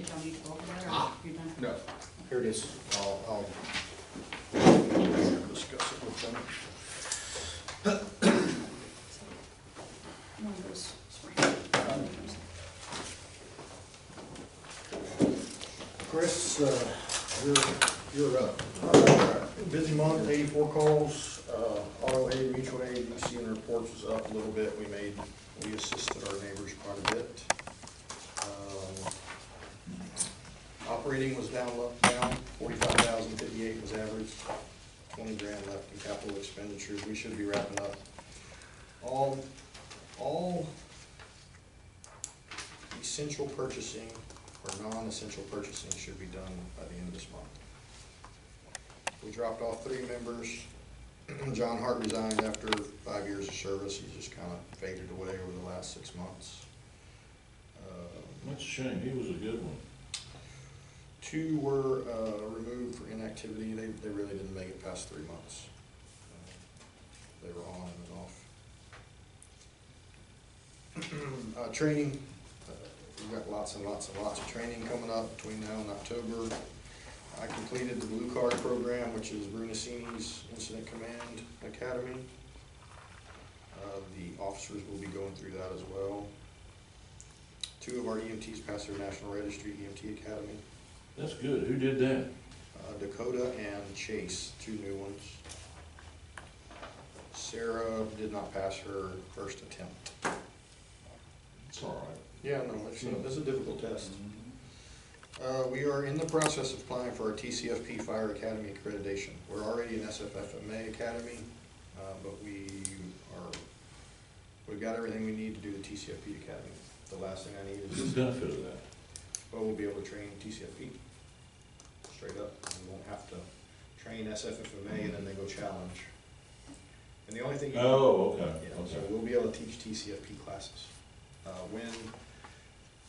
Did y'all need to go over that, or you done? No, here it is. I'll discuss it with them. One of those spring. Chris, you're up. Busy month, 84 calls, auto aid, mutual aid, you see in the reports was up a little bit. We assisted our neighbors quite a bit. Operating was down, 45,058 was average, 20 grand left in capital expenditures. We should be wrapping up. All essential purchasing or non-essential purchasing should be done by the end of this month. We dropped off 3 members. John Hart resigned after 5 years of service. He just kind of faded away over the last 6 months. That's a shame, he was a good one. 2 were removed for inactivity. They really didn't make it past 3 months. They were on and off. Training, we've got lots and lots of training coming up between now and October. I completed the Blue Card program, which is Brunacini's Incident Command Academy. The officers will be going through that as well. 2 of our EMTs passed their National Registry EMT Academy. That's good, who did that? Dakota and Chase, 2 new ones. Sarah did not pass her first attempt. It's all right. Yeah, no, it's a difficult test. We are in the process of applying for our TCFP Fire Academy accreditation. We're already an SFFMA Academy, but we've got everything we need to do the TCFP Academy. The last thing I need What's is, the benefit of that? well, we'll be able to train TCFP, straight up. We won't have to train SFFMA and then they go challenge. And the only thing. Oh, okay. Yeah, so Okay. we'll be able to teach TCFP classes.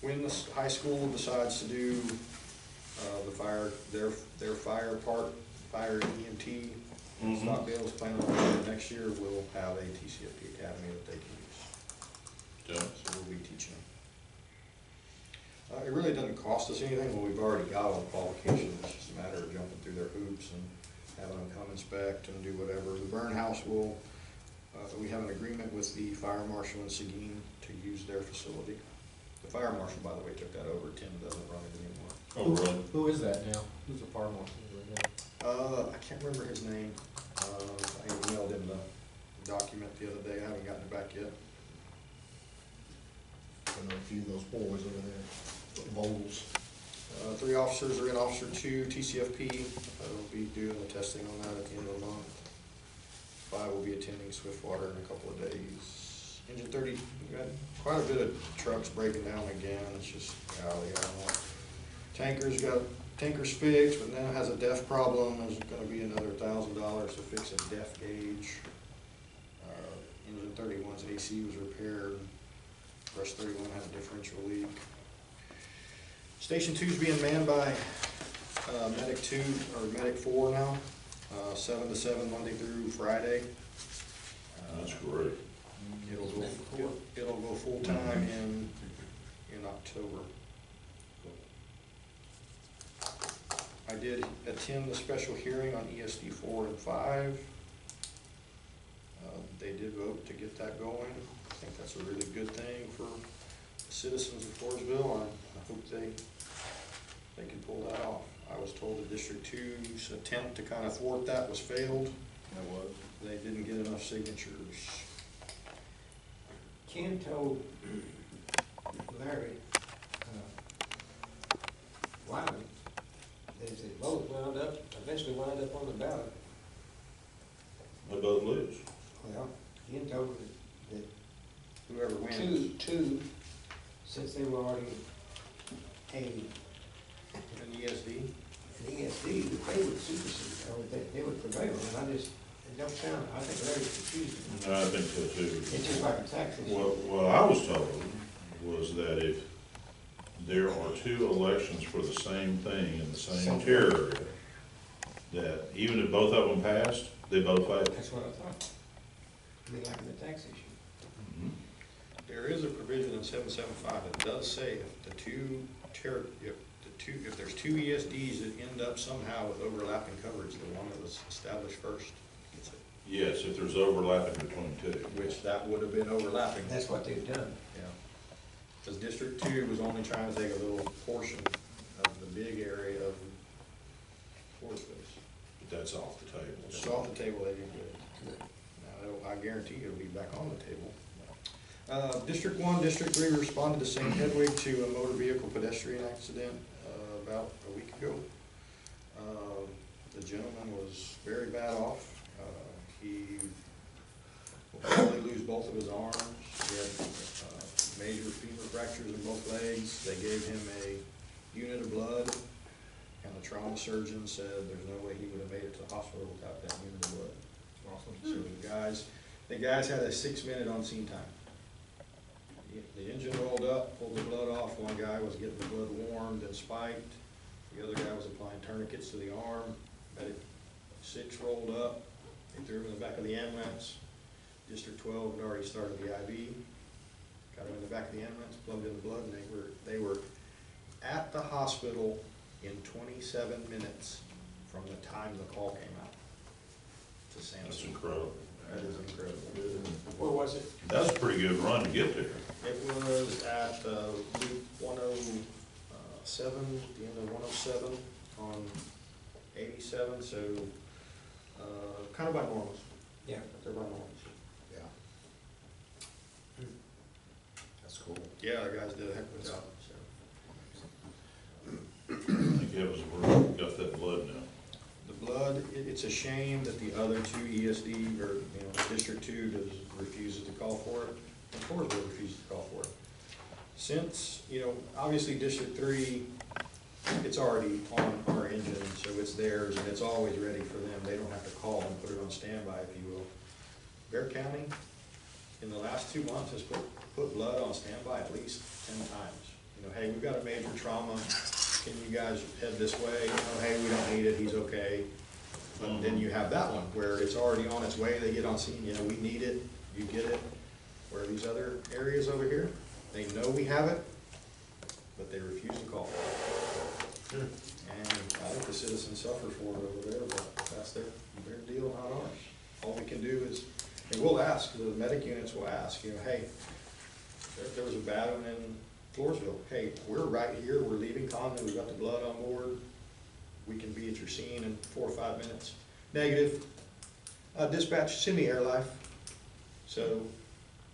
When the high school decides to do the fire, their fire part, fire EMT, Stockdale's planning on doing it next year, we'll have a TCFP academy that they can use. Yeah. So we'll be teaching them. It really doesn't cost us anything. Well, we've already got all the qualifications. It's just a matter of jumping through their hoops and having them come inspect and do whatever. The burn house will, we have an agreement with the fire marshal in Seguin to use their facility. The fire marshal, by the way, took that over. Tim doesn't run it anymore. Oh, really? Who is that now? Who's the fire marshal right now? I can't remember his name. I emailed him the document the other day. I haven't gotten it back yet. I know a few of those boys over there, Bowles. 3 officers are in Officer 2 TCFP. We'll be doing the testing on that at the end of the month. 5 will be attending Swiftwater in a couple of days. Engine 30, we got quite a bit of trucks breaking down again. It's just golly, I don't know. Tanker's fixed, but now it has a def problem. There's going to be another $1,000 to fix a def gauge. Engine 31's AC was repaired. Brush 31 had a differential leak. Station 2 is being manned by Medic 2 or Medic 4 now, 7 to 7 Monday through Friday. That's great. It'll go full time in October. I did attend the special hearing on ESD 4 and 5. They did vote to get that going. I think that's a really good thing for the citizens of Floresville. I hope they can pull that off. I was told the District 2's attempt to kind of thwart that was failed. That was. They didn't get enough signatures. Ken told Larry, Wyman, that if they both eventually wound up on the ballot. They both lose. Well, Ken told him that Whoever wins. two, since they were already An ESD. an ESD, that they would supersede, or they would prevail, and it don't sound, I think Larry's confusing. I think so too. It's just like a tax issue. What I was told was that if there are 2 elections for the same thing in the same territory, that even if both of them passed, they both failed. That's what I thought. I mean, like in the tax issue. There is a provision in 775 that does say if the if there's two ESDs that end up somehow with overlapping coverage, the one that was established first gets it. Yes, if there's overlapping between two. Which that would have been overlapping. That's what they've done. Yeah. Because District Two was only trying to take a little portion of the big area of floor space. But that's off the table. It's off the table, they didn't do it. Now, I guarantee it'll be back on the table. District One, District Three responded to St. Hedwig to a motor vehicle pedestrian accident, about a week ago. The gentleman was very bad off. He will probably lose both of his arms. He had, major femur fractures in both legs. They gave him a unit of blood, and the trauma surgeon said there's no way he would have made it to the hospital without that unit of blood. Awesome. So the guys had a 6-minute on-scene time. The engine rolled up, pulled the blood off. One guy was getting the blood warmed and spiked. The other guy was applying tourniquets to the arm. Medic 6 rolled up. They threw him in the back of the ambulance. District 12 had already started the IV. Got him in the back of the ambulance, plugged in the blood, and they were at the hospital in 27 minutes from the time the call came out to San That's Jose. incredible. That is incredible. Where was it? That's a pretty good run to get there. It was at Loop 107, the end of 107 on 87, so kind of by Normals. Yeah. They're by Normals. Yeah. That's cool. Yeah, the guys did a heck of a job. Thank heavens we got that blood now. The blood, it's a shame that the other two ESD, or, District 2 refuses to call for it, and Floresville refuses to call for it. Since, obviously District 3, it's already on our engine, so it's theirs, and it's always ready for them. They don't have to call and put it on standby, if you will. Bear County, in the last 2 months, has put blood on standby at least 10 times. Hey, we've got a major trauma, can you guys head this way? Hey, we don't need it, he's okay. But then you have that one, where it's already on its way, they get on scene, we need it, you get it. Where these other areas over here, they know we have it, but they refuse to call. And I think the citizens suffer for it over there, but that's their deal, not ours. All we can do is, and we'll ask, the medic units will ask, hey, there was a bad one in Floresville. Hey, we're right here, we're leaving Condon, we've got the blood on board, we can be at your scene in 4 or 5 minutes. Negative. Dispatch, send me Air Life. So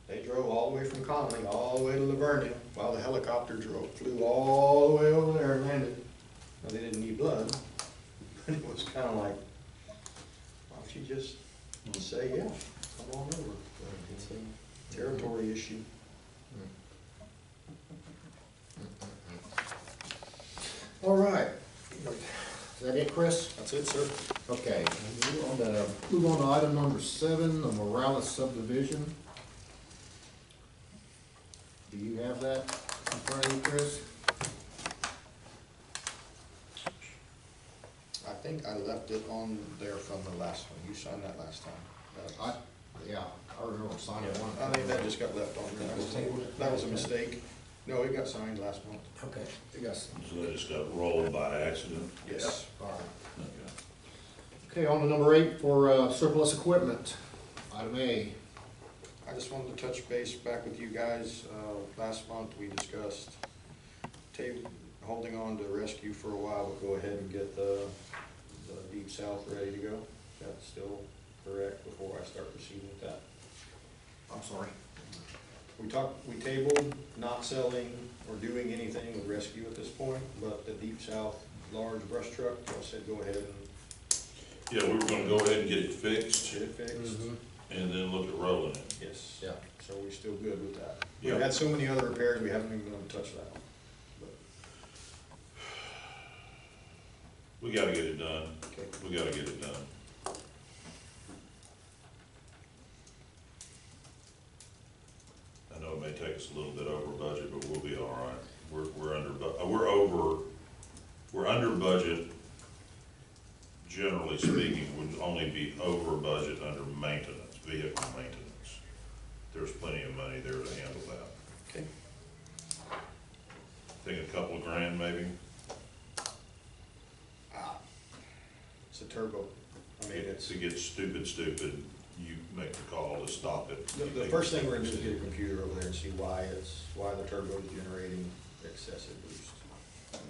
they drove all the way from Connolly, all the way to Lavernia, while the helicopter flew all the way over there and landed. Now, they didn't need blood, but it was kind of like, why don't you just say, yeah, come on over. It's a territory issue. All right. Is that it, Chris? That's it, sir. Okay, move on to item number 7, the Morales subdivision. Do you have that in front of you, Chris? I think I left it on there from the last one. You signed that last time. Yeah, I remember signing one. I think that just got left on there. That was a mistake. No, it got signed last month. Okay. You got some. So they just got rolled by accident. Yes. All right. Okay. Okay, on to number 8 for surplus equipment. Item A. I just wanted to touch base back with you guys. Last month, we discussed holding on to rescue for a while, but go ahead and get the Deep South ready to go. That's still correct before I start proceeding with that. I'm sorry. We tabled not selling or doing anything with rescue at this point, but the Deep South large brush truck, I said go ahead and Yeah, we were gonna go ahead and get it fixed get it fixed. and then look at rolling it. Yes. Yeah. So we're still good with that. Yeah. We've had so many other repairs, we haven't even been able to touch that one. But, We gotta get it done. okay. We gotta get it done. I know it may take us a little bit over budget, but we'll be all right. We're under budget. Generally speaking, would only be over budget under maintenance, vehicle maintenance. There's plenty of money there to handle that. Okay. Think a couple of grand maybe? It's a turbo. I mean, it's, If it gets stupid, you make the call to stop it. the first thing we're gonna do is get a computer over there and see why the turbo is generating excessive boost. And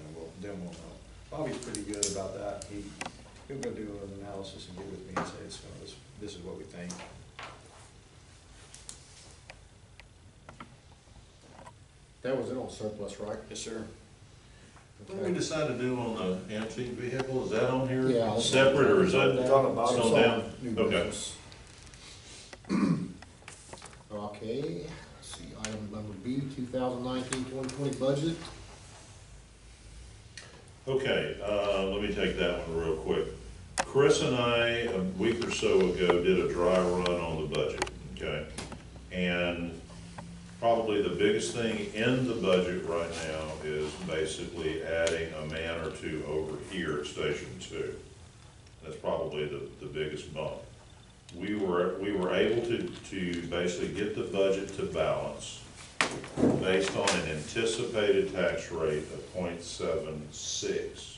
then we'll know. Bobby's pretty good about that. He'll go do an analysis and get with me and say, this is what we think. That was it on surplus, right? Yes, sir. What did we decide to do on the antique vehicle? Is that on here? Yeah. Separate, or is that? It's on the bottom. It's on down? New Okay. business. Okay, let's see, item number B, 2019-2020 budget. Okay, let me take that one real quick. Chris and I, a week or so ago, did a dry run on the budget, okay? And probably the biggest thing in the budget right now is basically adding a man or two over here at Station 2. That's probably the biggest bump. We were able to basically get the budget to balance based on an anticipated tax rate of 0.76.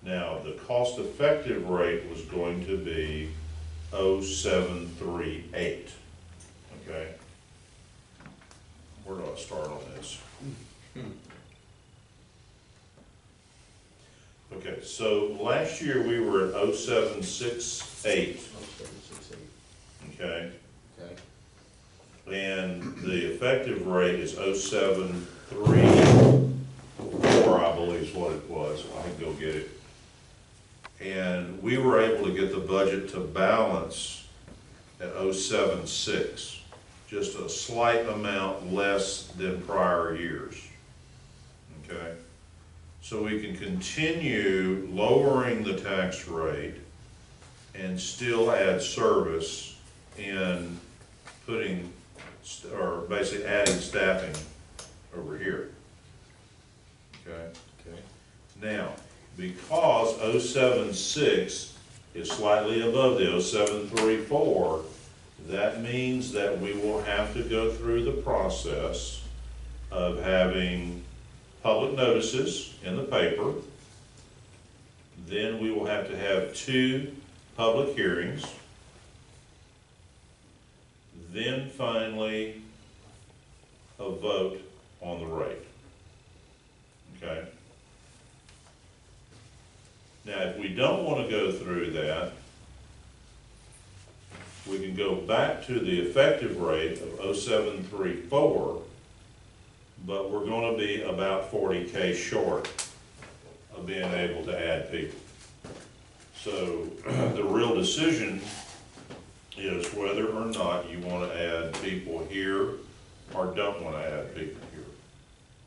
Now, the cost-effective rate was going to be 0.738, okay? Where do I start on this? Okay, so last year we were at 0.768, okay? Okay. And the effective rate is 0.734, I believe is what it was. I can go get it. And we were able to get the budget to balance at 0.76, just a slight amount less than prior years. Okay? So we can continue lowering the tax rate and still add service in putting, or basically adding staffing over here. Okay? Okay. Now, because 0.76 is slightly above the 0.734, that means that we will have to go through the process of having public notices in the paper. Then we will have to have 2 public hearings. Then finally, a vote on the rate. Okay? Now, if we don't want to go through that, we can go back to the effective rate of 0.734, but we're going to be about 40K short of being able to add people. So the real decision is whether or not you want to add people here or don't want to add people here.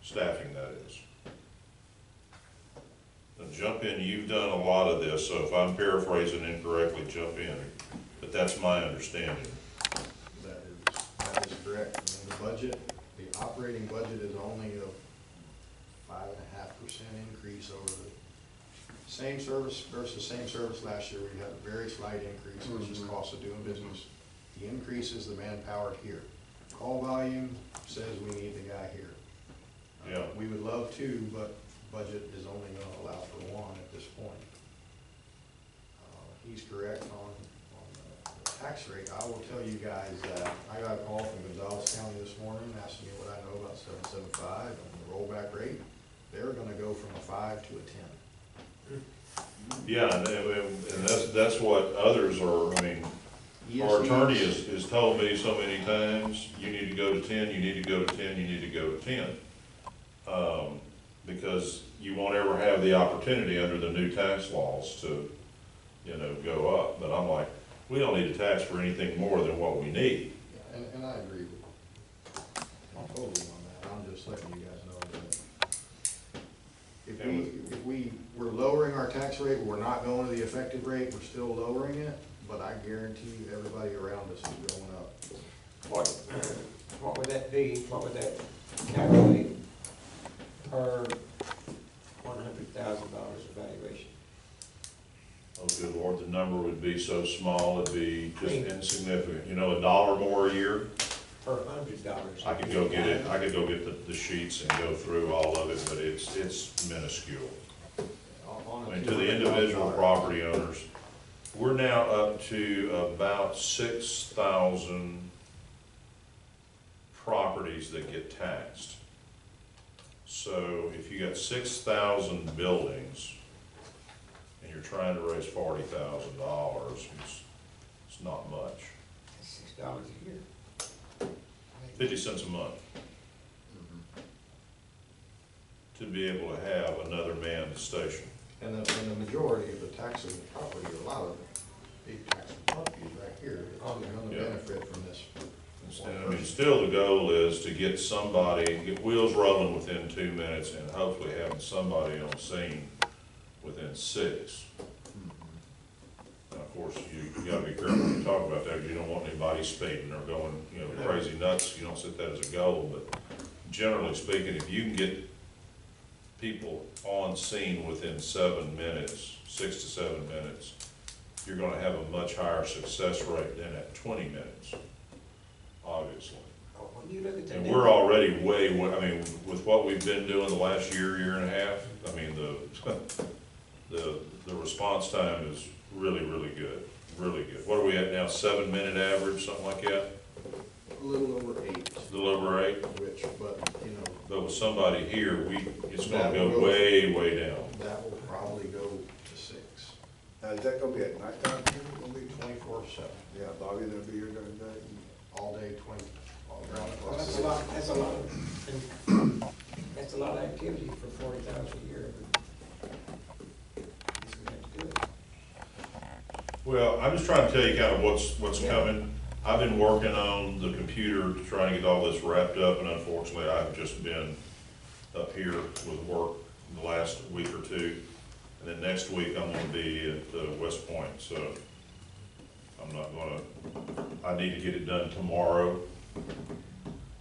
Staffing, that is. Now jump in, you've done a lot of this, so if I'm paraphrasing incorrectly, jump in. But that's my understanding. That is correct. I mean, the budget, the operating budget is only a 5.5% increase over the same service versus same service last year. We had a very slight increase, which is cost of doing business. The increase is the manpower here. Call volume says we need the guy here. Yeah. We would love 2, but budget is only gonna allow for 1 at this point. He's correct on the tax rate. I will tell you guys that I got a call from Gonzales County this morning asking me what I know about 775 and the rollback rate. They're gonna go from a 5 to a 10. Yeah, and that's what others are, I mean, our attorney has told me so many times, you need to go to 10, you need to go to 10, you need to go to 10. Because you won't ever have the opportunity under the new tax laws to, go up. But I'm like, we don't need to tax for anything more than what we need. Yeah, and I agree with you. I'm totally on that. I'm just letting you guys know that if we're lowering our tax rate, we're not going to the effective rate, we're still lowering it, but I guarantee you everybody around us is going up. What would that be, what would that calculate per $100,000 evaluation? Oh, good Lord, the number would be so small, it'd be just insignificant. $1 more a year, Per $100. I could go get it, I could go get the sheets and go through all of it, but it's minuscule. on I a mean, to the individual property owners, we're now up to about 6,000 properties that get taxed. So if you got 6,000 buildings and you're trying to raise $40,000, it's not much. $6 a year. 50 cents a month to be able to have another manned station. And the majority of the taxable property, a lot of the taxable property is right here. Oh, It's gonna yeah. benefit from this. I mean, still the goal is to get somebody, get wheels rolling within 2 minutes and hopefully having somebody on scene within 6. Now, of course, you gotta be careful when you talk about that, 'cause you don't want anybody speeding or going, crazy nuts. You don't set that as a goal, but generally speaking, if you can get people on scene within 7 minutes, 6 to 7 minutes, you're gonna have a much higher success rate than at 20 minutes, obviously. When you look at the. And we're already I mean, with what we've been doing the last year and a half, I mean, the response time is really, really good, really good. What are we at now, 7-minute average, something like that? A little over 8, A little over 8? which, but, But with somebody here, it's gonna That go will- way, way down. that will probably go to 6. Now, is that gonna be at nighttime? It'll be 24/7, Yeah, Bobby, they'll be here during the day. all day, all around the Well, clock. that's a lot, that's a lot of activity for 40,000 a year. That's good. Well, I'm just trying to tell you kind of what's coming. I've been working on the computer to try and get all this wrapped up, and unfortunately, I've just been up here with work the last week or two. And then next week, I'm gonna be at West Point, so I'm not gonna, I need to get it done tomorrow.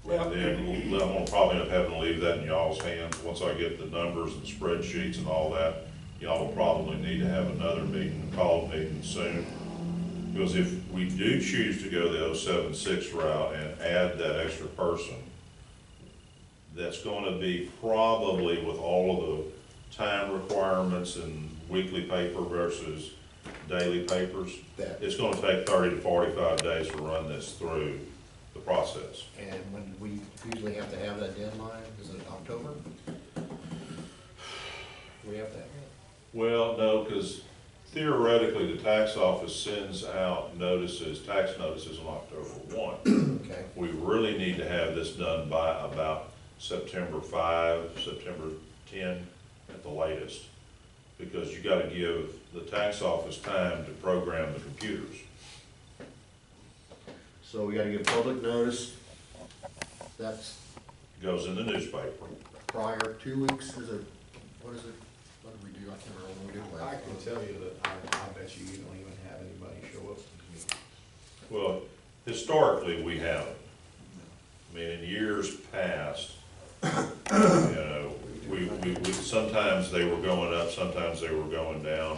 Well- And then I'm gonna probably end up having to leave that in y'all's hands. Once I get the numbers and spreadsheets and all that, y'all will probably need to have another meeting, called meeting soon. Because if we do choose to go the 076 route and add that extra person, that's gonna be probably with all of the time requirements and weekly paper versus daily papers, That, it's gonna take 30 to 45 days to run this through the process. and when do we usually have to have that deadline? Is it October? We have that. Well, no, because theoretically, the tax office sends out tax notices on October 1. Okay. We really need to have this done by about September 5, September 10 at the latest. Because you gotta give the tax office time to program the computers. So we gotta give public notice. That's Goes in the newspaper. prior 2 weeks, is it, what is it? What did we do? I can't remember when we did it I last. can tell you that I bet you don't even have anybody show up to the meeting. Well, historically, we haven't. I mean, in years past, sometimes they were going up, sometimes they were going down.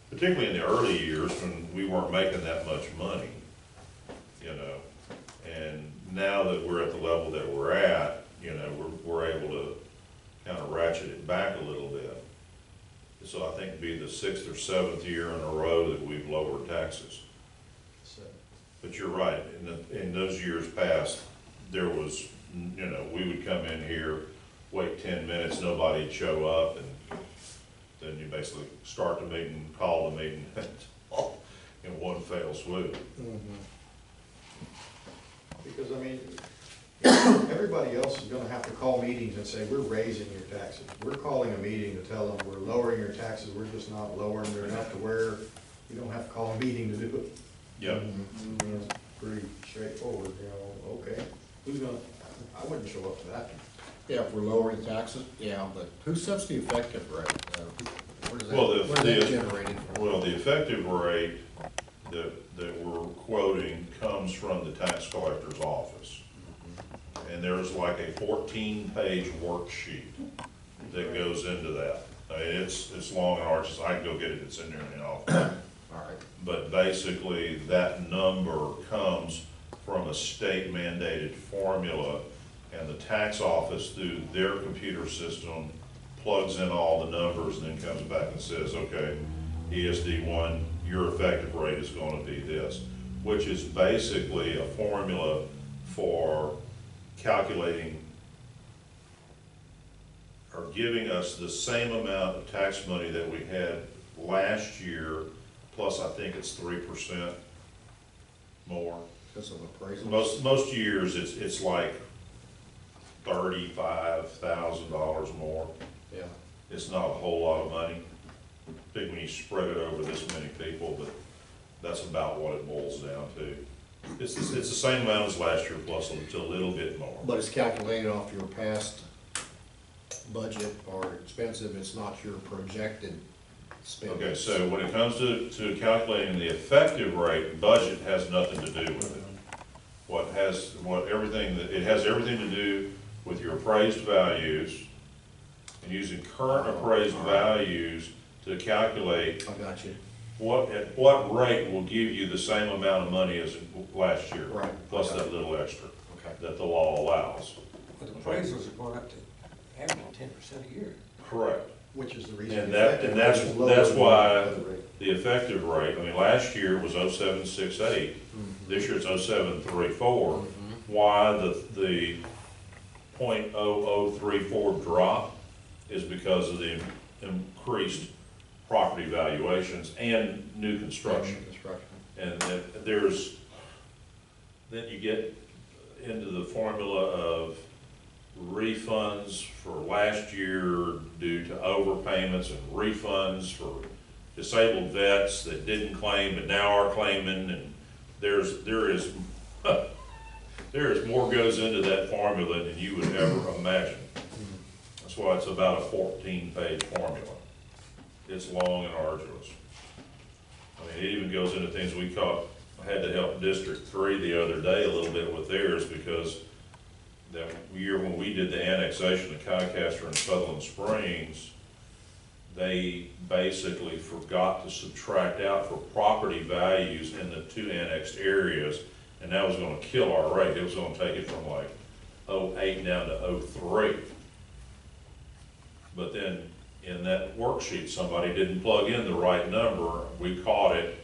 Particularly in the early years when we weren't making that much money, And now that we're at the level that we're at, we're able to kind of ratchet it back a little bit. So I think it'd be the 6th or 7th year in a row that we've lowered taxes. So, But you're right, in those years past, there was, we would come in here, wait 10 minutes, nobody'd show up, and then you basically start the meeting, call the meeting, in one fell swoop. because I mean, everybody else is gonna have to call meetings and say, we're raising your taxes. We're calling a meeting to tell them, we're lowering your taxes, we're just not lowering them enough to where you don't have to call a meeting to do it. Yep. It's pretty straightforward, okay, who's gonna, I wouldn't show up to that. Yeah, if we're lowering taxes, yeah, but who sets the effective rate? Where does that, Well, where is that generated from? Well, the effective rate that we're quoting comes from the tax collector's office. And there's like a 14-page worksheet that goes into that. I mean, it's long and arduous, I can go get it, it's in there in the office. All right, But basically, that number comes from a state mandated formula, and the tax office through their computer system plugs in all the numbers and then comes back and says, okay, ESD one, your effective rate is gonna be this, which is basically a formula for calculating or giving us the same amount of tax money that we had last year, plus I think it's 3% more. Because of appraisal. Most years, it's like $35,000 more. Yeah. It's not a whole lot of money. Big when you spread it over this many people, but that's about what it boils down to. It's the same amount as last year, plus a little bit more. But it's calculated off your past budget or expensive, it's not your projected spending. Okay, so when it comes to calculating the effective rate, budget has nothing to do with it. It has everything to do with your appraised values and using current appraised values to calculate I got you. at what rate will give you the same amount of money as last year. Right. Plus that little extra Okay. that the law allows. But the appraisals are going up to average 10% a year. Correct. Which is the reason. And the effective rate that's is lower than the why other rate. the effective rate, I mean, last year was 0.768. This year it's 0.734. Why the 0.0034 drop is because of the increased property valuations and new construction. And then you get into the formula of refunds for last year due to overpayments and refunds for disabled vets that didn't claim but now are claiming, and there is more goes into that formula than you would ever imagine. That's why it's about a 14-page formula. It's long and arduous. I mean, it even goes into things I had to help District 3 the other day a little bit with theirs, because that year when we did the annexation of Cuyacaster and Sutherland Springs, they basically forgot to subtract out for property values in the two annexed areas, and that was gonna kill our rate. It was gonna take it from like 0.8 down to 0.3. But then in that worksheet, somebody didn't plug in the right number. We caught it,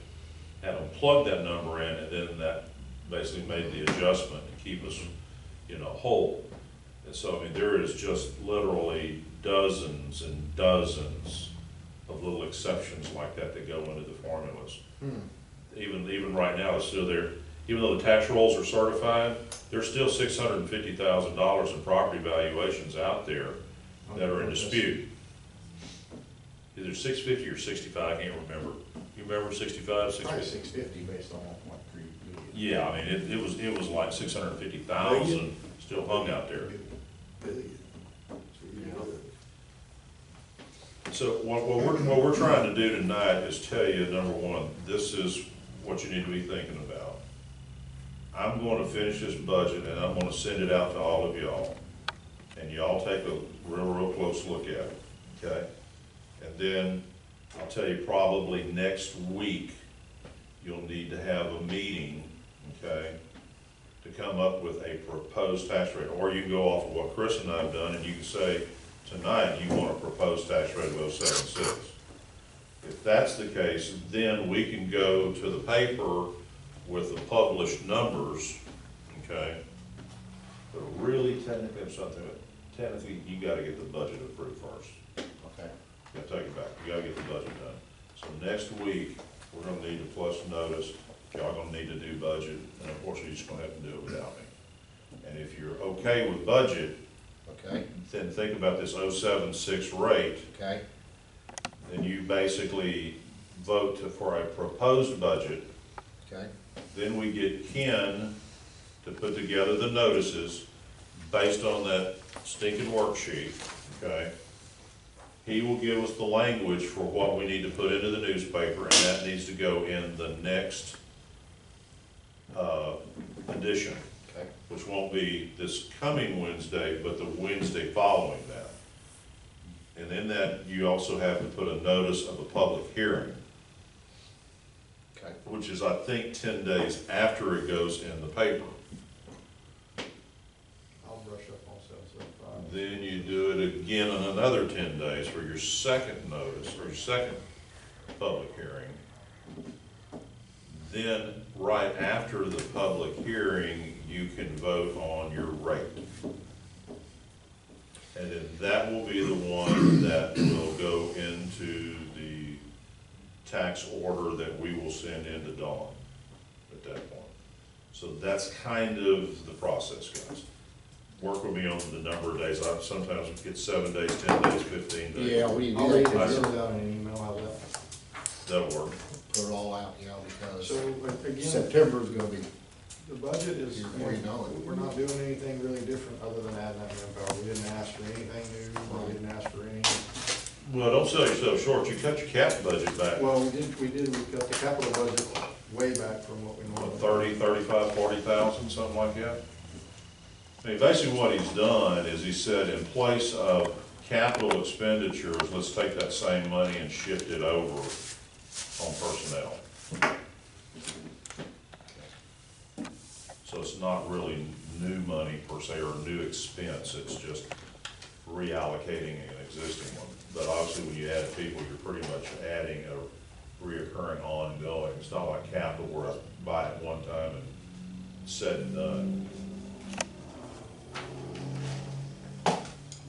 had them plug that number in, and then that basically made the adjustment to keep us, whole. And so, I mean, there is just literally dozens and dozens of little exceptions like that that go into the formulas. Even right now, it's still there. Even though the tax rolls are certified, there's still $650,000 in property valuations out there that are in dispute. Either 650 or 65, I can't remember. You remember 65, Probably 650? 650 based on what Creed did. Yeah, I mean, it was like 650,000 still hung out there. Billion. So you know that. So what we're trying to do tonight is tell you, number one, this is what you need to be thinking about. I'm going to finish this budget and I'm going to send it out to all of y'all. And y'all take a real close look at it, okay? And then I'll tell you, probably next week, you'll need to have a meeting, okay, to come up with a proposed tax rate. Or you can go off of what Chris and I have done, and you can say, tonight, you want a proposed tax rate of 0.76. If that's the case, then we can go to the paper with the published numbers, okay? But really, technically, you gotta get the budget approved first. Okay. You gotta take it back, you gotta get the budget done. So next week, we're gonna need to plus notice, y'all gonna need to do budget, and unfortunately, you're just gonna have to do it without me. And if you're okay with budget, Okay. then think about this 0.76 rate, Okay. then you basically vote for a proposed budget. Okay. Then we get Ken to put together the notices based on that stinking worksheet, okay? He will give us the language for what we need to put into the newspaper, and that needs to go in the next edition, Okay. which won't be this coming Wednesday, but the Wednesday following that. And in that, you also have to put a notice of a public hearing, Okay. which is, I think, 10 days after it goes in the paper. I'll brush up on 775. then you do it again in another 10 days for your second notice, or your second public hearing. Then, right after the public hearing, you can vote on your rate. And then that will be the one that will go into the tax order that we will send into Dawn at that point. So that's kind of the process, guys. Work with me on the number of days. I sometimes get 7 days, 10 days, 15 days. Yeah, we I'll do read that, it out in an email, how's that? That'll work. put it all out, you know, because So, again, September's gonna be, the budget is, Before you know it. we're not doing anything really different other than adding that manpower. We didn't ask for anything new, we didn't ask for any. Well, don't sell yourself short. You cut your cap budget back, Well, we cut the capital budget way back from what we what, normally. 30, 35, 40,000, something like that? I mean, basically what he's done is he said, in place of capital expenditures, let's take that same money and shift it over on personnel. So it's not really new money per se, or new expense, it's just reallocating an existing one. But obviously, when you add people, you're pretty much adding a reoccurring ongoing. It's not like capital where I buy it one time and said and done.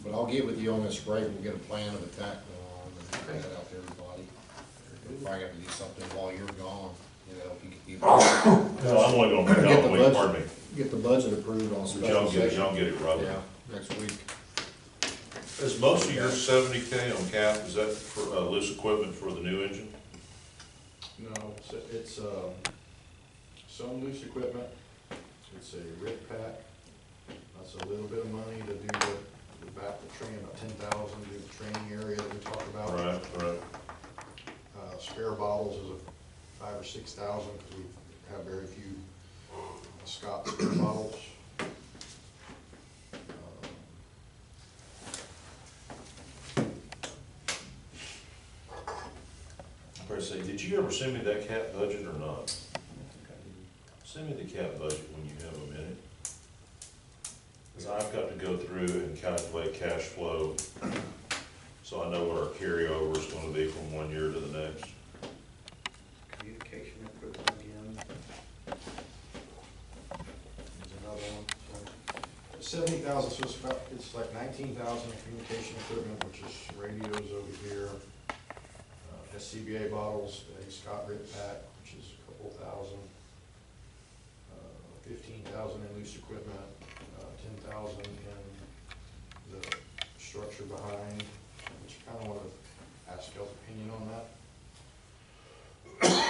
but I'll get with you on this rate, we'll get a plan of attack going on, and bring that out to everybody. We'll probably have to do something while you're gone, you know, if you could keep. No, I'm only gonna make Get out the a week, budget. pardon me. Get the budget approved on Y'all special get it, session. y'all get it, Robert. Yeah, next week. Is most of your 70K on cap, is that for, loose equipment for the new engine? No, it's, some loose equipment, it's a rip pack, that's a little bit of money to do the back, the train, about 10,000, do the training area that we talked about. Right. Spare bottles is a 5,000 or 6,000, because we have very few Scott spare bottles. I better say, did you ever send me that cap budget or not? Send me the cap budget when you have a minute. Because I've got to go through and calculate cash flow, so I know what our carryover is gonna be from one year to the next. Communication equipment again. There's another one, so 70,000, so it's like 19,000 in communication equipment, which is radios over here. SCBA bottles, a Scott Rip Pack, which is a couple thousand. 15,000 in loose equipment, 10,000 in the structure behind, which I kinda wanna ask y'all's opinion on that.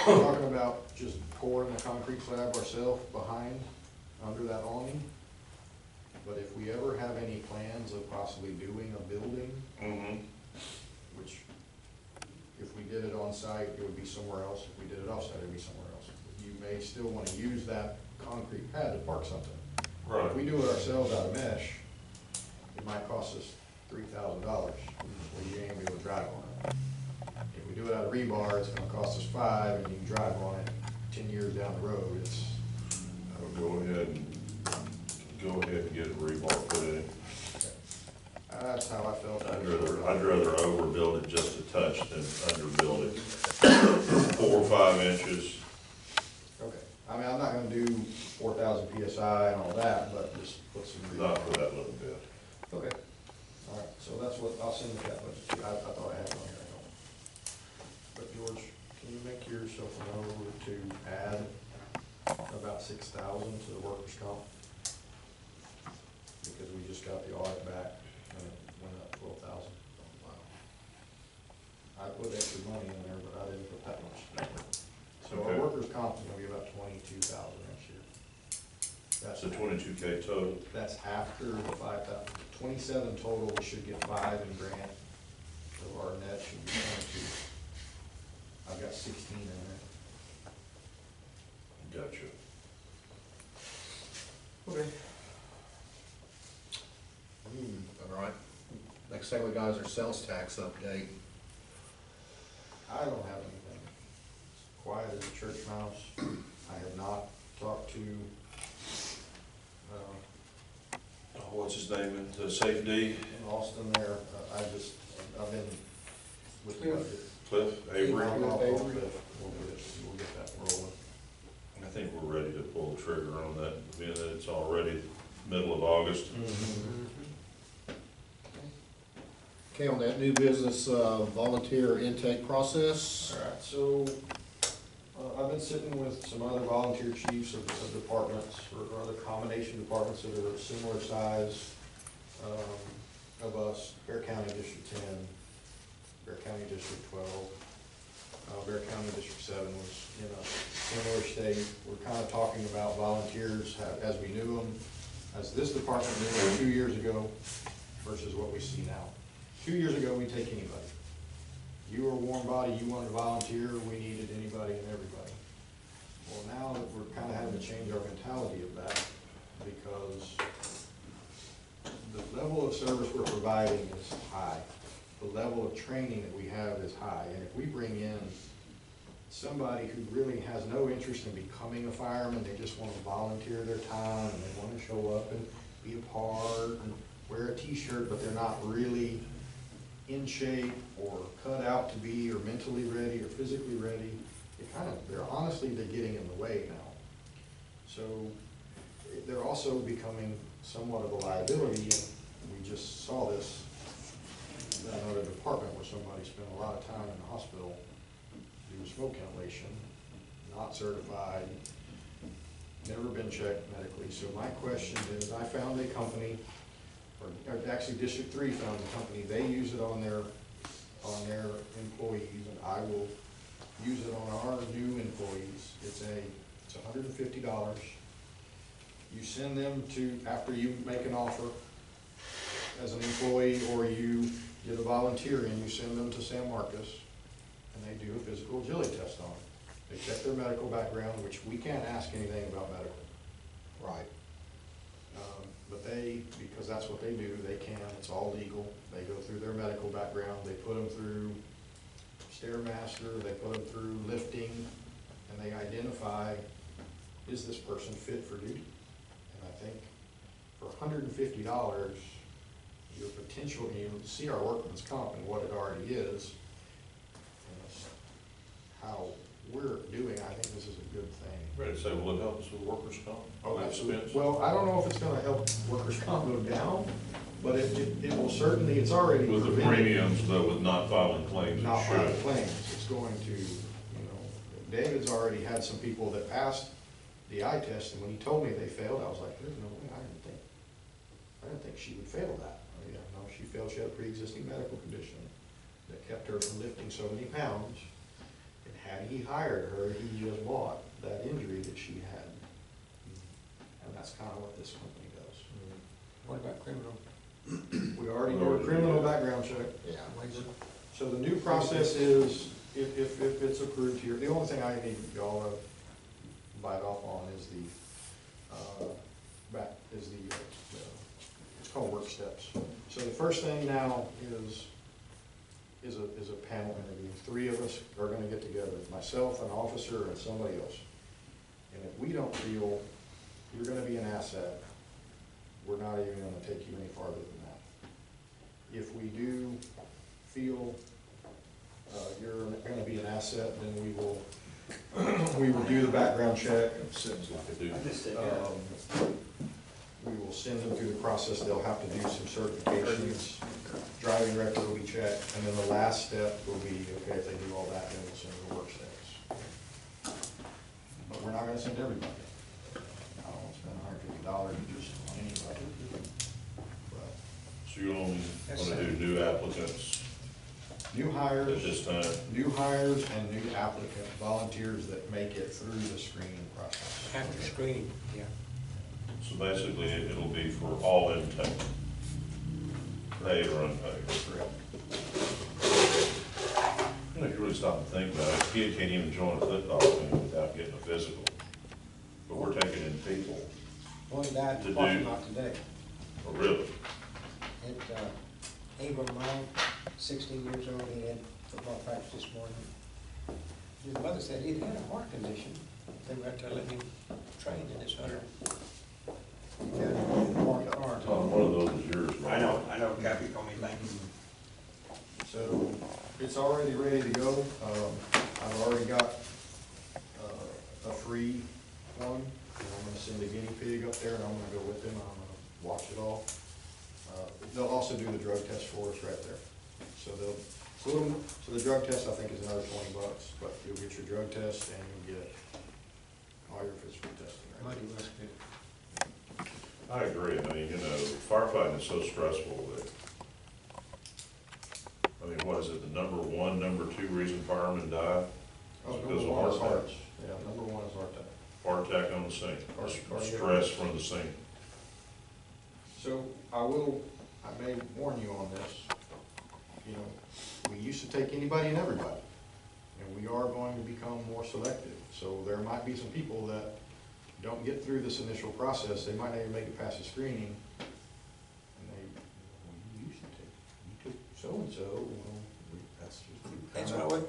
We're talking about just pouring the concrete slab ourselves behind, under that awning. But if we ever have any plans of possibly doing a building, which if we did it on site, it would be somewhere else. If we did it off site, it would be somewhere else. You may still wanna use that concrete pad to park something. Right. If we do it ourselves out of mesh, it might cost us $3,000, where you ain't gonna be able to drive on it. If we do it out of rebar, it's gonna cost us $5,000, and you can drive on it 10 years down the road. It's, Go ahead and get a rebar put in. that's how I felt. I'd rather overbuild it just a touch than underbuild it 4 or 5 inches. Okay, I mean, I'm not gonna do 4,000 PSI and all that, but just put some. Not for that little bit. Okay, all right, so that's what, I'll send the cap budget to you. I thought I had it on here, I don't. But George, can you make yourself a note to add about 6,000 to the workers' comp? Because we just got the audit back, and it went up 12,000. I put extra money in there, but I didn't put that much. So our Okay. workers' comp is gonna be about 22,000 next year. That's a 22K total. That's after the 5,000, 27 total, we should get 5 in grant, so our net should be 22. I've got 16 in there. Gotcha. Okay. All right. Next thing we got is our sales tax update. I don't have anything. It's quiet as a church mouse. I have not talked to, what's his name, at Safety, in Austin there, I've been with the budget. Cliff Avery. I'll call Cliff. We'll get that rolling. I think we're ready to pull the trigger on that, being that it's already middle of August. Okay, on that new business, volunteer intake process. All right, so, I've been sitting with some other volunteer chiefs of departments, or other combination departments that are similar size, of us, Bear County District 10, Bear County District 12, Bear County District 7 was in a similar state. We're kind of talking about volunteers as we knew them, as this department knew them 2 years ago versus what we see now. 2 years ago, we take anybody. You were a warm body, you wanted to volunteer, we needed anybody and everybody. Well, now that we're kind of having to change our mentality of that, because the level of service we're providing is high. The level of training that we have is high, and if we bring in somebody who really has no interest in becoming a fireman, they just want to volunteer their time, and they want to show up and be a part, and wear a t-shirt, but they're not really in shape, or cut out to be, or mentally ready, or physically ready, they're getting in the way now. So, they're also becoming somewhat of a liability, and we just saw this in another department where somebody spent a lot of time in the hospital due to smoke inhalation, not certified, never been checked medically. So my question is, I found a company, or actually District 3 found a company, they use it on their employees, and I will use it on our new employees. It's $150. You send them to, after you make an offer as an employee, or you get a volunteer in, you send them to San Marcos, and they do a physical agility test on them. They check their medical background, which we can't ask anything about medical. Right. But because that's what they do, they can, it's all legal. They go through their medical background, they put them through Stairmaster, they put them through lifting, and they identify, is this person fit for duty? And I think for $150, your potential, you see our workman's comp and what it already is, and how we're doing, I think this is a good thing. Ready to say, will it help us with workers' comp? Oh, Expense? absolutely. Well, I don't know if it's gonna help workers' comp go down, but it will certainly, it's already With the prevented. premiums, though, with not filing claims, Not it filing should. claims, it's going to, David's already had some people that passed the eye test, and when he told me they failed, I was like, there's no way, I didn't think she would fail that. Oh, yeah, no, she failed, she had a pre-existing medical condition that kept her from lifting so many pounds, and had he hired her, he just bought that injury that she had. And that's kind of what this company does. What about criminal? We already do a criminal background check. Yeah. So the new process is, if it's approved here, the only thing I need y'all to bite off on is it's called work steps. So the first thing now is a panel interview. 3 of us are gonna get together, myself, an officer, and somebody else. And if we don't feel you're gonna be an asset, we're not even gonna take you any farther than that. If we do feel you're gonna be an asset, then we will do the background check. Seems like a dude. We will send them through the process. They'll have to do some certifications. Driving record will be checked, and then the last step will be, okay, if they do all that, then we'll send them the work steps. But we're not gonna send everybody. I don't wanna spend $150 just on anybody. But So you're only gonna do new applicants new at hires, this time? new hires and new applicant volunteers that make it through the screening process. After screening, yeah. So basically, it'll be for all intake, paid or unpaid. Correct. You know, if you really stop and think about it, a kid can't even join a football team without getting a physical. But we're taking in people, One died To in the parking do- lot today. oh, really? Abram Long, 16 years old, he had football practice this morning. His mother said he'd had a heart condition. They were out there letting him train in his hunter. He got in the parked car. Tom, one of those is yours, right? I know, Kathy called me, thank you. So it's already ready to go. I've already got a free one. And I'm gonna send a guinea pig up there and I'm gonna go with them. I'm gonna watch it all. They'll also do the drug test for us right there. So so the drug test I think is another $20, but you'll get your drug test and you'll get all your physical testing right there. That's good. I agree. I mean, you know, firefighting is so stressful that, I mean, what is it, the number one, number two reason firemen die? Oh, Because number of one is heart hearts. Yeah, number one is heart attack. Heart attack on the scene, Cardiac stress from the scene. So I may warn you on this. You know, we used to take anybody and everybody, and we are going to become more selective. So there might be some people that don't get through this initial process. They might not even make it past the screening. And they, well, you used to take, you took so-and-so, well, that's just.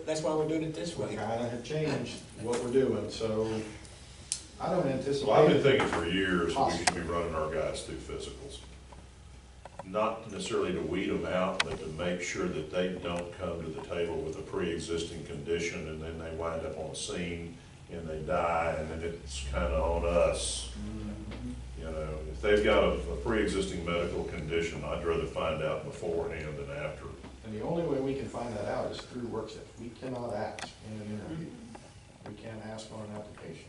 That's why we're doing it this We way. kind of have changed what we're doing, so I don't anticipate. Well, I've been thinking for years, we should be running our guys through physicals. Not necessarily to weed them out, but to make sure that they don't come to the table with a pre-existing condition and then they wind up on the scene and they die and then it's kind of on us. You know, if they've got a pre-existing medical condition, I'd rather find out beforehand than after. And the only way we can find that out is through work steps. We cannot ask in an interview. We can't ask on an application.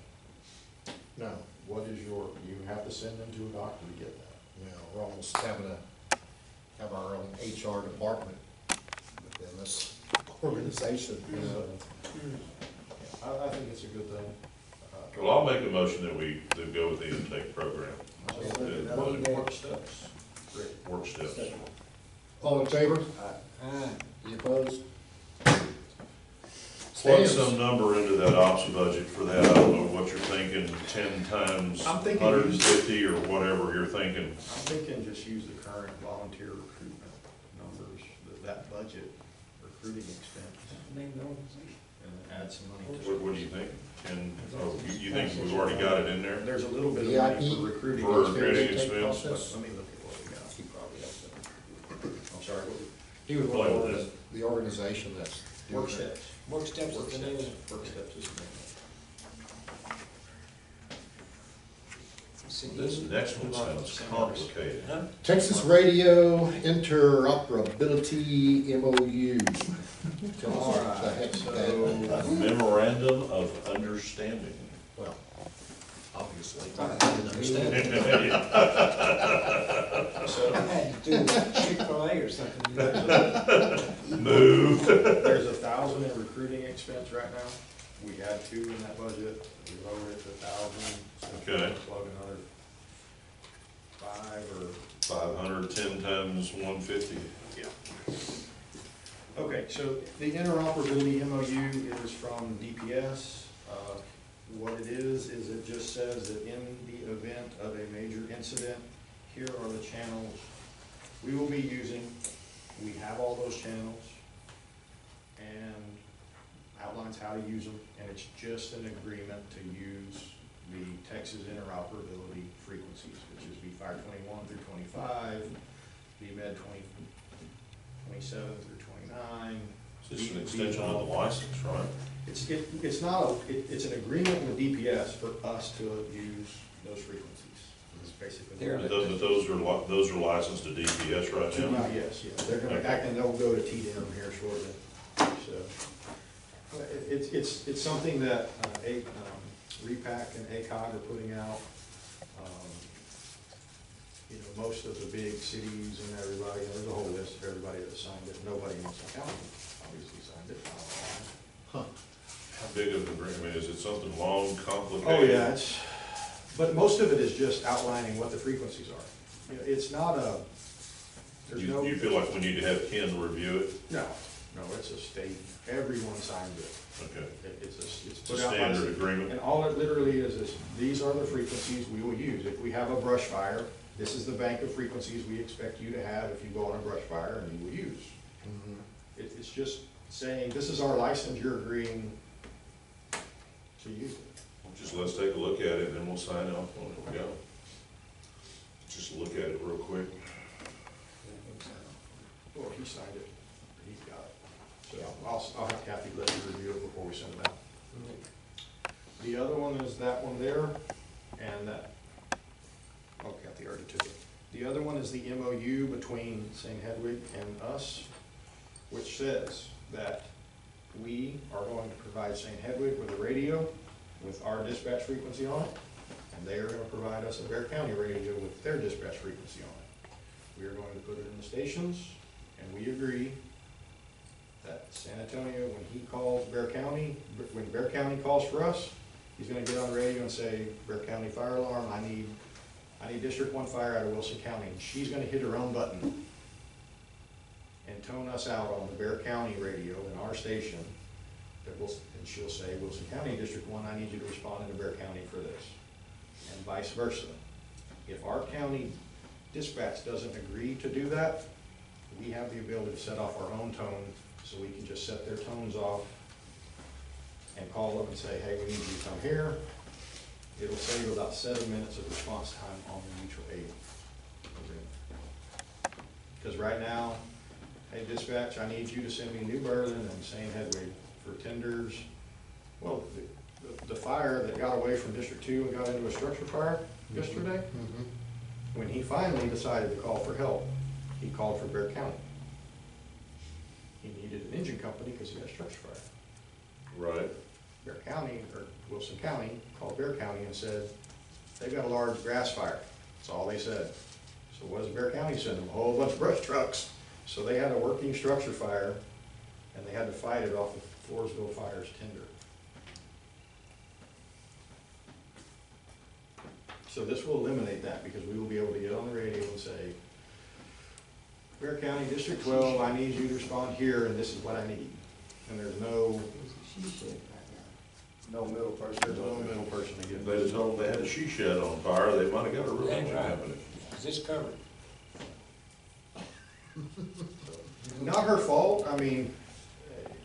No, what is you have to send them to a doctor to get that. You know, we're almost having to have our own HR department within this organization, you know. I think it's a good thing. Well, I'll make a motion that we go with the intake program. Work steps. Great. Work steps. All in favor? Ah, You opposed? Plug Stands. some number into that ops budget for that. I don't know what you're thinking, 10 times I'm thinking 150 or whatever you're thinking. I'm thinking just use the current volunteer recruitment numbers, that budget recruiting expense, name the organization. and add some money to it. What do you think? You think we've already got it in there? There's a little bit of money VIP for recruiting. For expense. recruiting Intake expense? process. Let me look at what we got. He probably has to. I'm sorry, what He was Play with one this. of the organization that's. doing work it. steps. Work steps Work is the name of it. steps. Work steps is the name See, This next one sounds complicated. Huh? Texas Radio Interoperability MOU. Tell All us the right, heck so- that, Memorandum of understanding. well, obviously. I didn't understand it. So I had to do Chick-fil-A or something. Move. there's 1,000 in recruiting expense right now. We had 2 in that budget. We lowered it to 1,000. So Okay. plug another 5 or 500, 10 times 150. yeah. Okay, so the interoperability MOU is from DPS. What it is it just says that in the event of a major incident, here are the channels we will be using. We have all those channels and outlines how to use them, and it's just an agreement to use the Texas interoperability frequencies, which is V5 21 through 25, VMed 27 through 29. It's just an extension of the license, right? It's not it's an agreement with DPS for us to use those frequencies. It's basically. They're- But those are licensed to DPS right now? Yes, they're gonna act and they'll go to TDM here shortly, so. It's something that, REPAC and ACOG are putting out. You know, most of the big cities and everybody, there's a whole list of everybody that signed it. Nobody in Wilson County obviously signed it. How big of an agreement? I mean, is it something long, complicated? Oh, yeah, but most of it is just outlining what the frequencies are. You know, it's not there's no. You feel like we need to have Ken review it? No, it's a state, everyone signs it. Okay. It's It's put a out by standard the- agreement? And all it literally is these are the frequencies we will use. If we have a brush fire, this is the bank of frequencies we expect you to have if you go on a brush fire and you will use. It's just saying, this is our license, you're agreeing to use it. Just let's take a look at it and then we'll sign off on it. Go. Just just look at it real quick. Well, he signed it, he's got it. So I'll have Kathy let you review it before we send it out. The other one is that one there, and that, oh, Kathy already took it. The other one is the MOU between St. Hedwig and us, which says that we are going to provide St. Hedwig with a radio with our dispatch frequency on it, and they are gonna provide us a Bear County radio with their dispatch frequency on it. We are going to put it in the stations, and we agree that San Antonio, when he calls Bear County, when Bear County calls for us, he's gonna get on the radio and say, Bear County fire alarm, I need District 1 fire out of Wilson County. And she's gonna hit her own button and tone us out on the Bear County radio in our station, and she'll say, Wilson County District 1, I need you to respond in Bear County for this, and vice versa. If our county dispatch doesn't agree to do that, we have the ability to set off our own tone, so we can just set their tones off and call them and say, hey, we need you to come here. It'll save about 7 minutes of response time on the mutual aid agreement. Because right now, hey dispatch, I need you to send me New Berlin and St. Hedwig for tenders. Well, the fire that got away from District 2 and got into a structure fire yesterday, when he finally decided to call for help, he called for Bear County. He needed an engine company because he had a structure fire. Right. Bear County, or Wilson County, called Bear County and said, they've got a large grass fire. That's all they said. So what does Bear County send them? A whole bunch of brush trucks. So they had a working structure fire, and they had to fight it off of Floresville Fire's tender. So this will eliminate that, because we will be able to get on the radio and say, Bear County District 12, I need you to respond here, and this is what I need. And there's no middle person. There's no middle person to If get. they'd have told them they had a she shed on fire, they might have got a real engine company. Is this covered? Not her fault, I mean,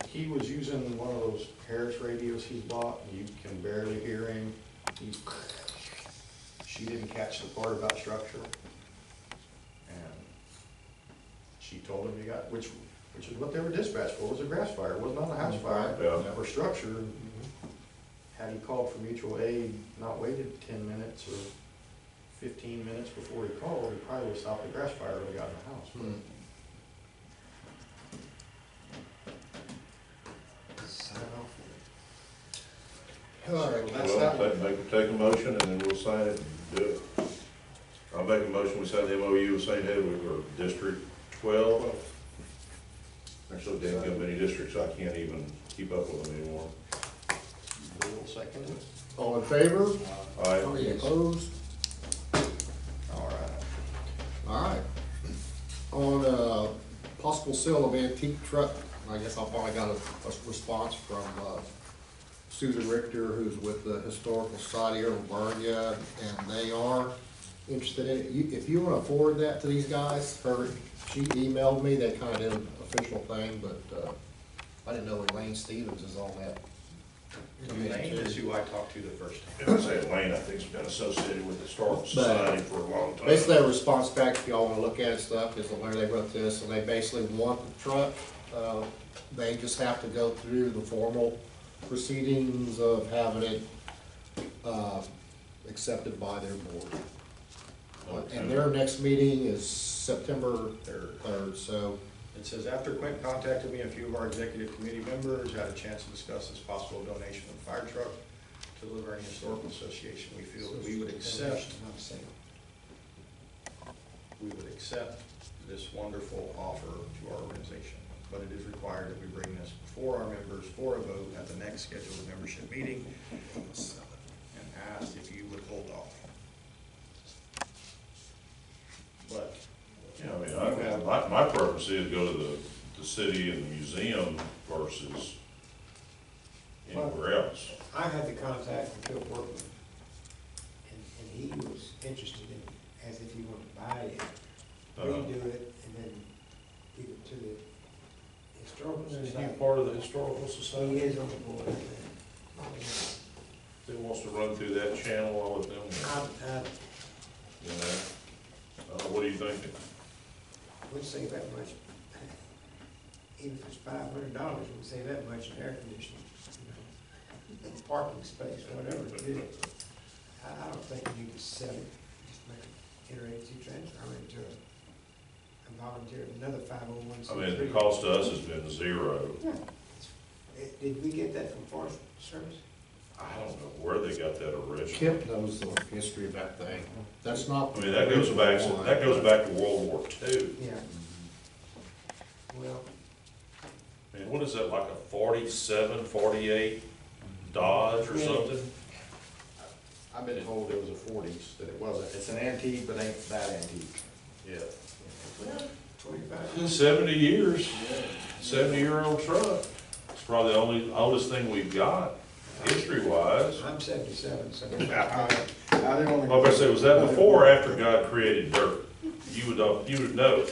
he was using one of those Harris radios he's bought, and you can barely hear him. She didn't catch the part about structure. And she told him which is what they were dispatched for, was a grass fire, it was not a house fire. Yeah. For structure, had he called for mutual aid, not waited 10 minutes or 15 minutes before he called, he probably would have stopped the grass fire when he got in the house. All right. So that's Well, that one. take a motion and then we'll sign it and do it. I'll make a motion, we sign the MOU with St. Hedwig for District 12. There's so damn good many districts, I can't even keep up with them anymore. Bill second it. All in favor? Aye. Any opposed? All right. All right. On possible sale of antique truck, I guess I finally got a response from Susan Richter, who's with the Historical Society here in Barnia, and they are interested in it. If you want to forward that to these guys, she emailed me, they kind of did an official thing, but I didn't know Elaine Stevens is on that. Elaine is who I talked to the first time. I say Wayne, I think, has been associated with the Historical Society for a long time. Basically, a response back, if y'all wanna look at stuff, is where they wrote this, and they basically want the truck. They just have to go through the formal proceedings of having it, accepted by their board. Okay. And their next meeting is September 3rd, so, It says, after Quentin contacted me, a few of our executive committee members had a chance to discuss this possible donation of the fire truck to the Livonia Historical Association. We feel that we would accept this wonderful offer to our organization. But it is required that we bring this before our members for a vote at the next scheduled membership meeting, and ask if you would hold off. But Yeah, I mean, my purpose is go to the city and the museum versus anywhere else. I had the contact with Phil Workman, and he was interested in, as if he wanted to buy it, redo it, and then give it to the historical Is he society. part of the Historical He Society? is on the board. He wants to run through that channel all with them, you know? what are you thinking? We'd save that much. Even if it's $500, we'd save that much in air conditioning, you know, parking space, whatever to do. I don't think we need to sell it, just make an interagency transfer into a volunteer, another 501c3. I mean, the cost to us has been zero. Yeah. Did we get that from Forest Service? I don't know where they got that originally. Kip knows the history of that thing. That's not. I mean, that goes back to World War II. Yeah. Well, I mean, what is that, like a 47, 48 Dodge or something? I've been told it was a forties, that it wasn't. It's an antique, but ain't that antique. Yeah. 25. 70 years, 70-year-old truck. It's probably the oldest thing we've got, history-wise. I'm 77, so. I didn't only. Like I said, was that before or after God created dirt? You would know. Didn't I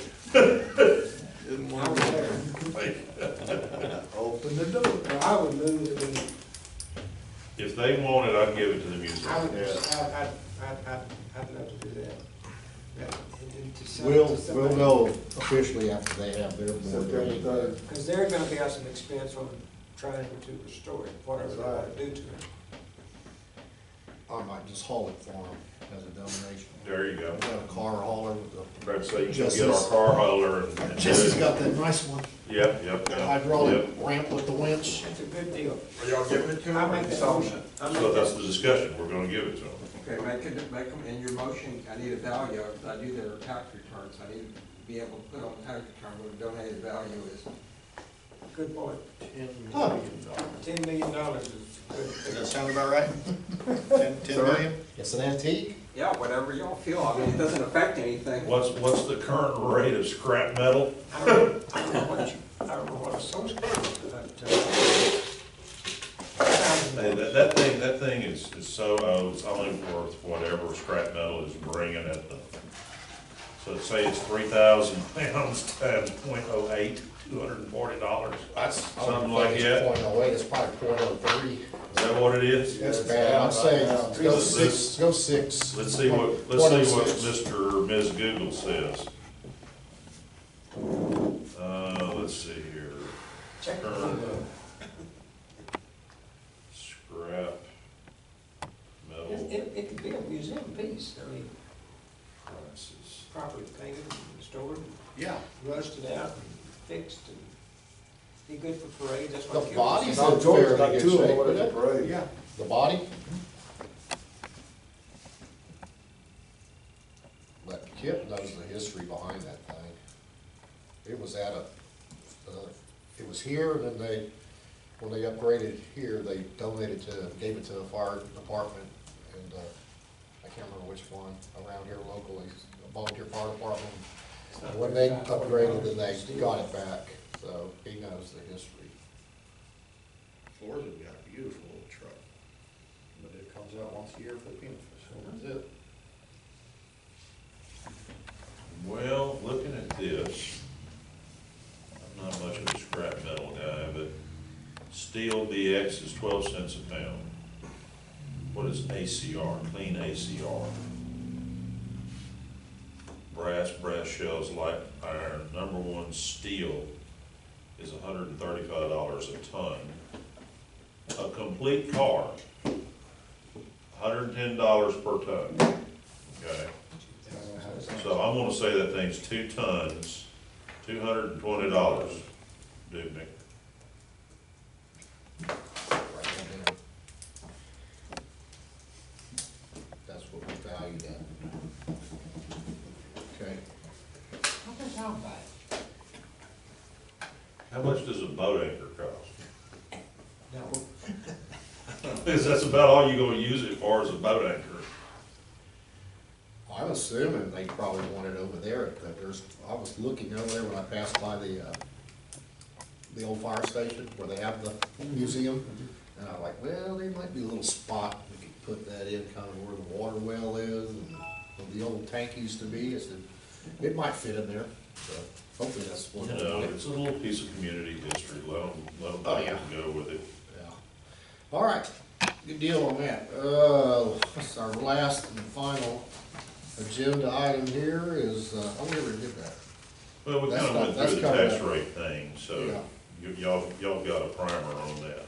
want was to. there. Open the door. Well, I would move that we, If they want it, I'd give it to the I museum. would, Yeah. I'd love to do that. And to sell it We'll, to we'll somebody. know officially after they have their board September meeting. 3rd. Because they're gonna be out some expense on trying to restore it, whatever they wanna do to it. I might just haul it for them as a donation. There you go. I've got a car hauler with a. Brad say you can Jesse's- get our car hauler and do Jesse's it. got that nice one, Yep. hydraulic ramp with the winch. It's a good deal. Are y'all giving it to I them? make that motion. I make So that's that- the discussion, we're gonna give it to them. Okay, make them, in your motion, I need a value, if I do their tax returns, I need to be able to put on the tax return what a donated value is. Good point. Huh. $10 million is Does that good. sound about right? 10 million? It's an antique. Yeah, whatever y'all feel, I mean, it doesn't affect anything. What's the current rate of scrap metal? I don't know what a social, Hey, that thing is so old, it's only worth whatever scrap metal is bringing at the, so say it's 3,000 pounds times .08, $240. That's. Something like that. .08, it's probably .03. Is that what it is? It's bad, I'd say, go Let's- six, go six. Let's see what .06. Mr. or Ms. Google says. Let's see here. check the Scrap metal It could be a museum piece, I mean, prices. properly painted, and stored, Yeah. rusted out, and fixed, and be good for parades, that's The what. body's Now, in George's fairly got good two of them shape, with isn't the it? parade. Yeah. The body? But Kip knows the history behind that thing. It was at it was here, and then when they upgraded here, they donated gave it to the fire department, and, I can't remember which one, around here locally, a volunteer fire department. And when they upgraded, then they got it back, so he knows the history. Floors have got a beautiful little truck, but it comes out once a year for the peanut fish, that's it. Well, looking at this, I'm not much of a scrap metal guy, but steel BX is 12 cents a pound. What is ACR, clean ACR? Brass shells, light iron, #1 steel is $135 a ton. A complete car, $110 per ton, okay? So I'm gonna say that thing's 2 tons, $220, Dubnik. Right in there. That's what we valued at. Okay. How much I'll buy? How much does a boat anchor cost? No, Because that's about all you're gonna use it for is a boat anchor. I'm assuming they probably want it over there, but I was looking over there when I passed by the old fire station where they have the museum. And I'm like, well, there might be a little spot we could put that in, kind of where the water well is and where the old tank used to be. I said, it might fit in there, so hopefully that's what. You know, it's a little piece of community history, let them Oh, yeah. go with it. Yeah. All right, good deal on that. What's our last and final agenda item here is, oh, we already did that. Well, we That's kinda not- went that's through the covered tax up. rate thing, so Yeah. y'all got a primer on that.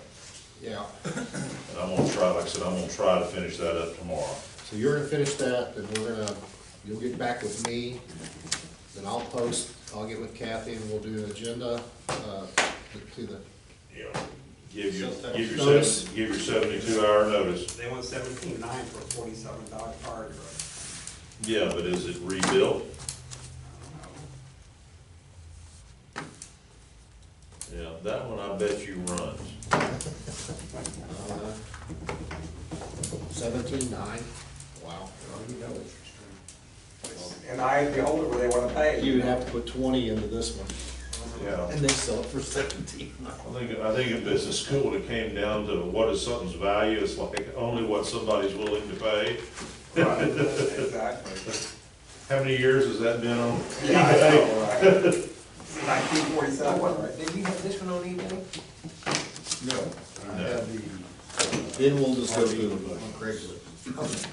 Yeah, And I'm gonna try, like I said, I'm gonna try to finish that up tomorrow. so you're gonna finish that, then you'll get back with me, then I'll get with Kathy and we'll do an agenda, to the, Yeah. Give your Notice. 72-hour notice. They want 17.9 for a $47 card. Yeah, but is it rebuilt? Yeah, that one I bet you runs. 17.9, wow. And I behold it where they wanna pay. You would have to put 20 into this one, Yeah. and they sell it for 17. I think if it's a school that came down to what is something's value, it's like only what somebody's willing to pay. Right, exactly. How many years has that been on? Yeah, I know, right. 1947, right? Did you have this one on eBay? No, I No. have the, Then we'll just go through them on Craigslist.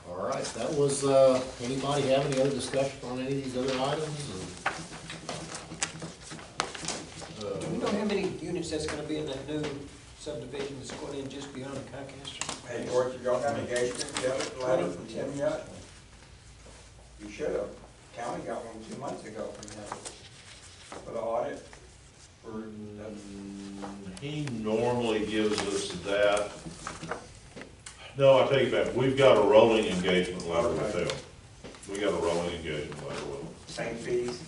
All right, that was, anybody have any other discussion on any of these other items? Do we know how many units that's gonna be in that new subdivision that's going in just beyond Concaster? Hey, George, you don't have engagement yet, letter from Tim yet? You should have. County got one 2 months ago from him for the audit. For, He normally gives us that. No, I take it back. We've got a rolling engagement letter with them. We got a rolling engagement letter with them. same fees.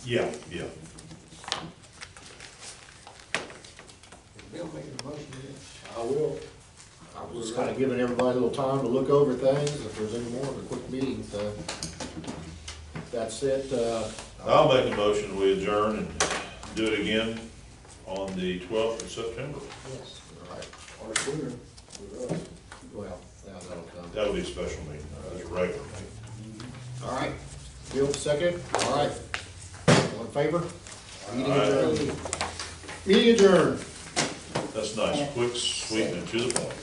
Yeah, yeah. Bill making a motion here. I will. I was just kinda giving everybody a little time to look over things, if there's any more of a quick meeting, so. That's it, I'll make a motion, we adjourn and do it again on the 12th of September. Yes. all right, or sooner, with us. well, yeah, that'll come. That'll be a special meeting, it's a regular meeting. All right, Bill, second, all right. All in favor? Meeting adjourned. Meeting adjourned. That's nice, quick, sweet, and to the point.